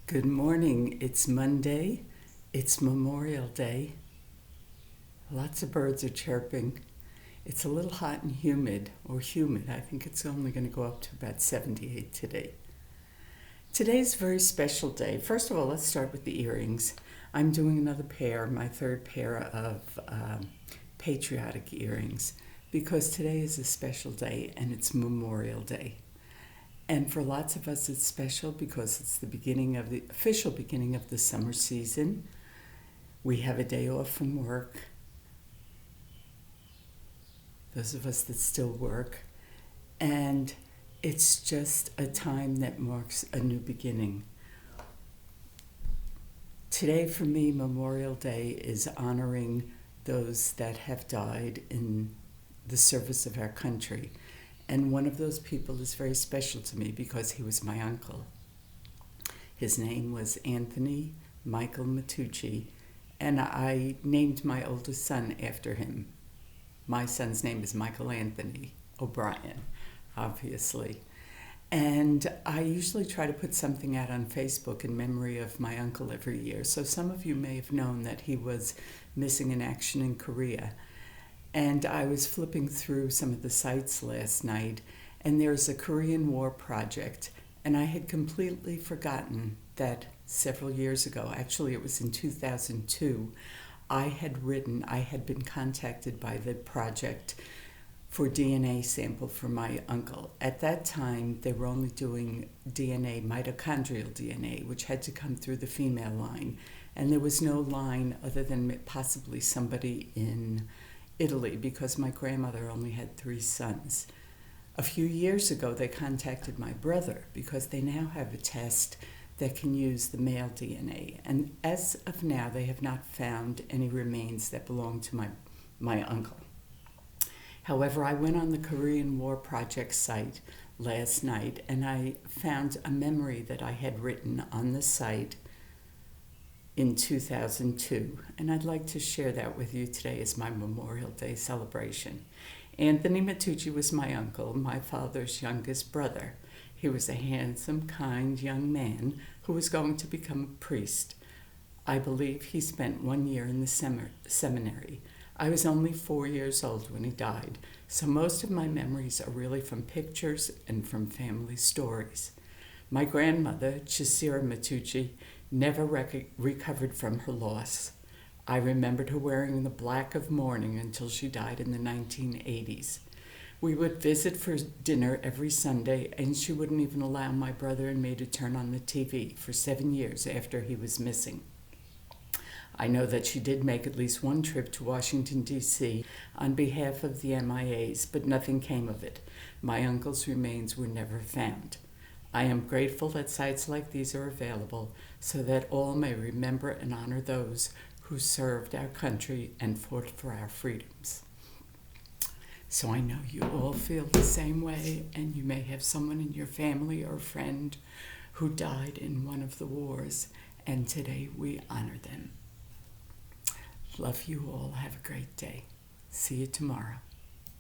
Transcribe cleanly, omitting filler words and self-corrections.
Good morning. It's Monday. It's Memorial Day. Lots of birds are chirping. It's a little hot and humid, or humid. I think it's only going to go up to about 78 today. Today's a very special day. First of all, let's start with the earrings. I'm doing another pair, my third pair of patriotic earrings, because today is a special day and it's Memorial Day. And for lots of us, it's special because it's the official beginning of the summer season. We have a day off from work. Those of us that still work. And it's just a time that marks a new beginning. Today, for me, Memorial Day is honoring those that have died in the service of our country. And one of those people is very special to me because he was my uncle. His name was Anthony Michael Matucci, and I named my oldest son after him. My son's name is Michael Anthony O'Brien, obviously. And I usually try to put something out on Facebook in memory of my uncle every year. So some of you may have known that he was missing in action in Korea. And I was flipping through some of the sites last night, and there's a Korean War project. And I had completely forgotten that several years ago, actually it was in 2002, I had been contacted by the project for DNA sample for my uncle. At that time, they were only doing DNA, mitochondrial DNA, which had to come through the female line. And there was no line other than possibly somebody in Italy, because my grandmother only had 3 sons. A few years ago, they contacted my brother because they now have a test that can use the male DNA. And as of now, they have not found any remains that belong to my uncle. However, I went on the Korean War Project site last night and I found a memory that I had written on the site in 2002, and I'd like to share that with you today as my Memorial Day celebration. Anthony Matucci was my uncle, my father's youngest brother. He was a handsome, kind young man who was going to become a priest. I believe he spent 1 year in the seminary. I was only 4 years old when he died, so most of my memories are really from pictures and from family stories. My grandmother, Chisira Matucci, never recovered from her loss. I remembered her wearing the black of mourning until she died in the 1980s. We would visit for dinner every Sunday, and she wouldn't even allow my brother and me to turn on the TV for 7 years after he was missing. I know that she did make at least one trip to Washington, D.C. on behalf of the MIAs, but nothing came of it. My uncle's remains were never found. I am grateful that sites like these are available so that all may remember and honor those who served our country and fought for our freedoms. So I know you all feel the same way, and you may have someone in your family or friend who died in one of the wars, and today we honor them. Love you all. Have a great day. See you tomorrow.